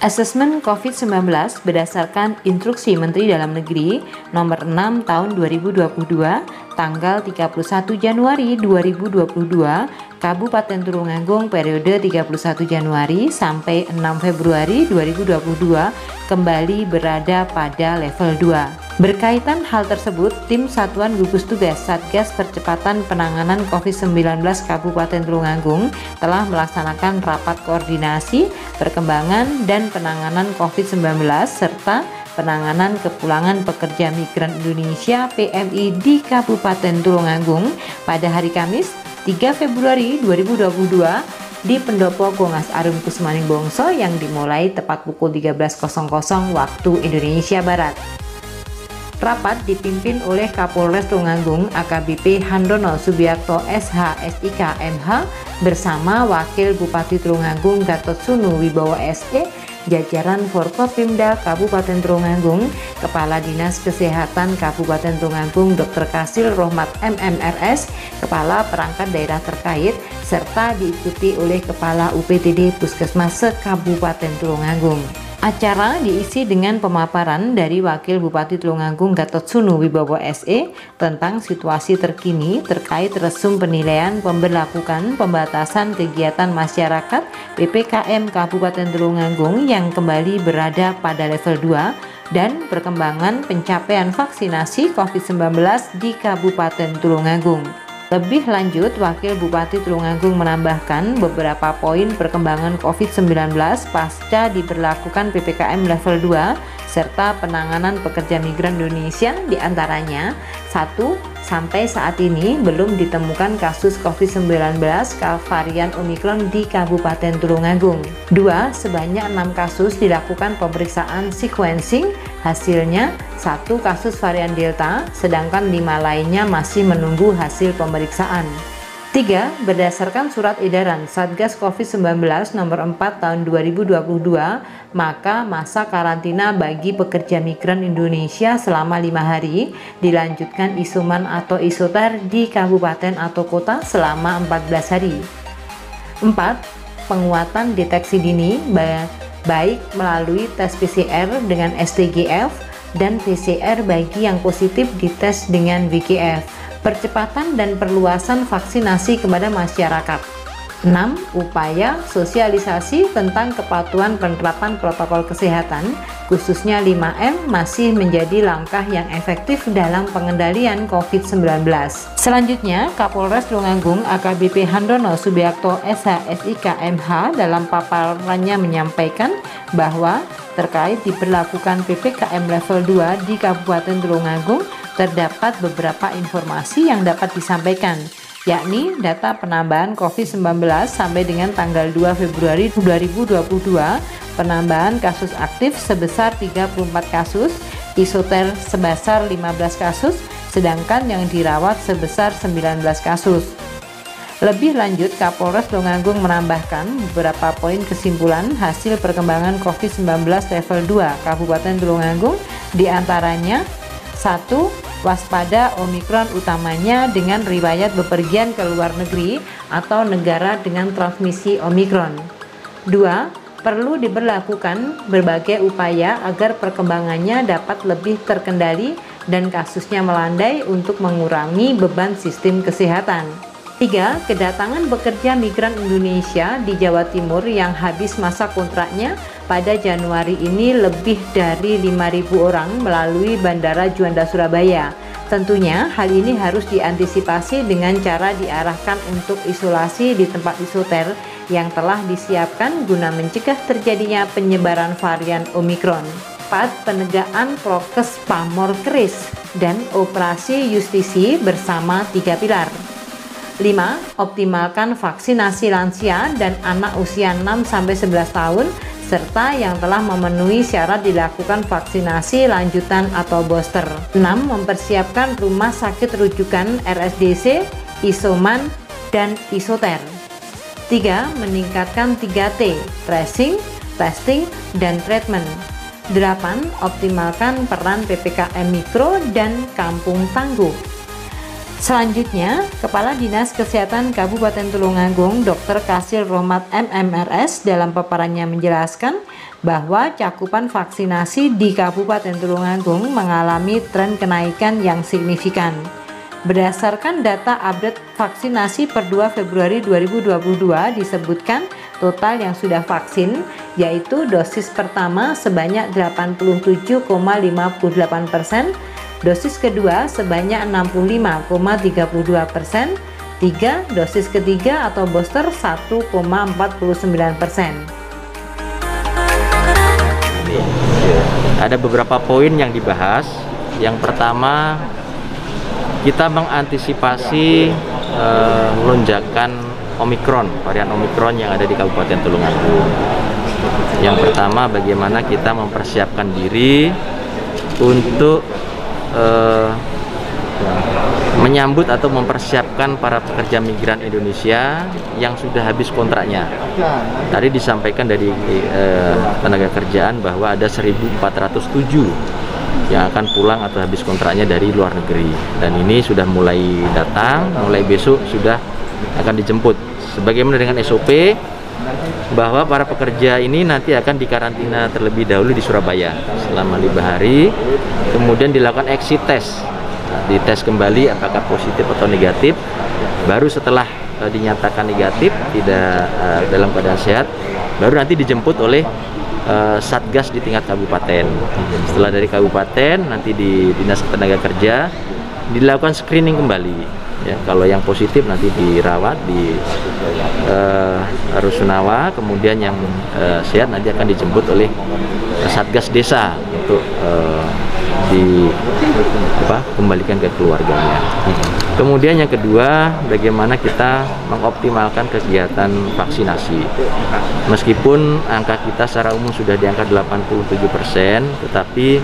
Asesmen COVID-19 berdasarkan Instruksi Menteri Dalam Negeri Nomor 6 Tahun 2022 tanggal 31 Januari 2022, Kabupaten Tulungagung periode 31 Januari sampai 6 Februari 2022 kembali berada pada level 2. Berkaitan hal tersebut, Tim Satuan Gugus Tugas Satgas Percepatan Penanganan COVID-19 Kabupaten Tulungagung telah melaksanakan rapat koordinasi, perkembangan, dan penanganan COVID-19 serta penanganan kepulangan pekerja migran Indonesia PMI di Kabupaten Tulungagung pada hari Kamis 3 Februari 2022 di Pendopo Gongas Arum Kusmaning Bongso yang dimulai tepat pukul 13.00 waktu Indonesia Barat. Rapat dipimpin oleh Kapolres Tulungagung AKBP Handono Subiakto SH SIK MH bersama Wakil Bupati Tulungagung Gatot Sunu Wibowo SE, jajaran Forkopimda Kabupaten Tulungagung, Kepala Dinas Kesehatan Kabupaten Tulungagung Dr. Kasil Rohmat MMRS, Kepala Perangkat Daerah terkait, serta diikuti oleh Kepala UPTD Puskesmas se-Kabupaten Tulungagung. Acara diisi dengan pemaparan dari Wakil Bupati Tulungagung Gatot Sunu Wibowo SE tentang situasi terkini terkait resum penilaian pemberlakukan pembatasan kegiatan masyarakat PPKM Kabupaten Tulungagung yang kembali berada pada level 2 dan perkembangan pencapaian vaksinasi COVID-19 di Kabupaten Tulungagung. Lebih lanjut, Wakil Bupati Tulungagung menambahkan beberapa poin perkembangan COVID-19 pasca diberlakukan PPKM level 2 serta penanganan pekerja migran Indonesia, diantaranya 1. Sampai saat ini belum ditemukan kasus COVID-19 varian Omikron di Kabupaten Tulungagung. 2. Sebanyak 6 kasus dilakukan pemeriksaan sequencing, hasilnya 1 kasus varian Delta, sedangkan 5 lainnya masih menunggu hasil pemeriksaan. 3. Berdasarkan surat edaran Satgas COVID-19 nomor 4 tahun 2022, maka masa karantina bagi pekerja migran Indonesia selama 5 hari dilanjutkan isoman atau isoter di kabupaten atau kota selama 14 hari. 4. Penguatan deteksi dini baik melalui tes PCR dengan STGF dan PCR bagi yang positif dites dengan WGF. Percepatan dan perluasan vaksinasi kepada masyarakat. 6. Upaya sosialisasi tentang kepatuhan penerapan protokol kesehatan, khususnya 5M, masih menjadi langkah yang efektif dalam pengendalian COVID-19. Selanjutnya, Kapolres Tulungagung AKBP Handono Subiakto SH SIK MH dalam paparannya menyampaikan bahwa terkait diberlakukan PPKM level 2 di Kabupaten Tulungagung, terdapat beberapa informasi yang dapat disampaikan, yakni data penambahan COVID-19 sampai dengan tanggal 2 Februari 2022, penambahan kasus aktif sebesar 34 kasus, isoter sebesar 15 kasus, sedangkan yang dirawat sebesar 19 kasus. Lebih lanjut, Kapolres Tulungagung menambahkan beberapa poin kesimpulan hasil perkembangan COVID-19 level 2 Kabupaten Tulungagung, diantaranya 1. Waspada Omikron utamanya dengan riwayat bepergian ke luar negeri atau negara dengan transmisi Omikron. 2. Perlu diberlakukan berbagai upaya agar perkembangannya dapat lebih terkendali dan kasusnya melandai untuk mengurangi beban sistem kesehatan. 3. Kedatangan pekerja migran Indonesia di Jawa Timur yang habis masa kontraknya pada Januari ini lebih dari 5.000 orang melalui Bandara Juanda Surabaya. Tentunya hal ini harus diantisipasi dengan cara diarahkan untuk isolasi di tempat isoter yang telah disiapkan guna mencegah terjadinya penyebaran varian Omikron. 4. Penegakan prokes pamor keris dan operasi justisi bersama 3 pilar. 5. Optimalkan vaksinasi lansia dan anak usia 6-11 tahun serta yang telah memenuhi syarat dilakukan vaksinasi lanjutan atau booster. 6. Mempersiapkan rumah sakit rujukan RSDC, isoman, dan isoter. 3. Meningkatkan 3T, tracing, testing, dan treatment. 8. Optimalkan peran PPKM Mikro dan Kampung Tangguh. Selanjutnya, Kepala Dinas Kesehatan Kabupaten Tulungagung Dr. Kasil Rohmat MMRS dalam paparannya menjelaskan bahwa cakupan vaksinasi di Kabupaten Tulungagung mengalami tren kenaikan yang signifikan. Berdasarkan data update vaksinasi per 2 Februari 2022 disebutkan total yang sudah vaksin yaitu dosis pertama sebanyak 87,58%, dosis kedua sebanyak 65,32%, dosis ketiga atau booster 1,49%. Ada beberapa poin yang dibahas. Yang pertama, kita mengantisipasi lonjakan Omikron, varian Omikron yang ada di Kabupaten Tulungagung. Yang pertama, bagaimana kita mempersiapkan diri untuk menyambut atau mempersiapkan para pekerja migran Indonesia yang sudah habis kontraknya. Tadi disampaikan dari tenaga kerjaan bahwa ada 1.407 yang akan pulang atau habis kontraknya dari luar negeri, dan ini sudah mulai datang, mulai besok sudah akan dijemput sebagaimana dengan SOP bahwa para pekerja ini nanti akan dikarantina terlebih dahulu di Surabaya selama 5 hari, kemudian dilakukan exit test, dites kembali apakah positif atau negatif, baru setelah dinyatakan negatif, tidak dalam keadaan sehat, baru nanti dijemput oleh Satgas di tingkat kabupaten. Setelah dari kabupaten, nanti di Dinas Tenaga Kerja dilakukan screening kembali. Ya, kalau yang positif nanti dirawat di Rusunawa, kemudian yang sehat nanti akan dijemput oleh Satgas Desa untuk kembalikan ke keluarganya. Kemudian yang kedua, bagaimana kita mengoptimalkan kegiatan vaksinasi. Meskipun angka kita secara umum sudah di angka 87%, tetapi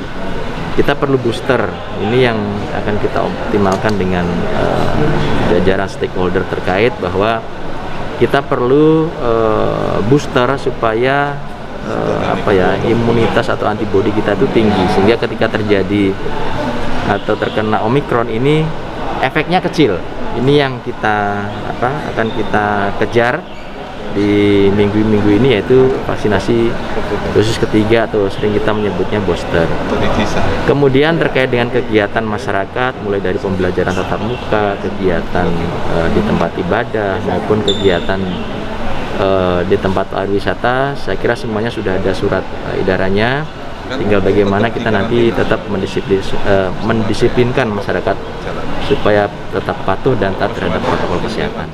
kita perlu booster. Ini yang akan kita optimalkan dengan jajaran stakeholder terkait, bahwa kita perlu booster supaya imunitas atau antibodi kita itu tinggi, sehingga ketika terjadi atau terkena Omikron ini efeknya kecil. Ini yang kita akan kita kejar di minggu-minggu ini, yaitu vaksinasi dosis ketiga atau sering kita menyebutnya booster. Kemudian terkait dengan kegiatan masyarakat, mulai dari pembelajaran tatap muka, kegiatan di tempat ibadah maupun kegiatan di tempat pariwisata, saya kira semuanya sudah ada surat edarannya. Tinggal bagaimana kita nanti tetap mendisiplinkan masyarakat supaya tetap patuh dan taat terhadap protokol kesehatan.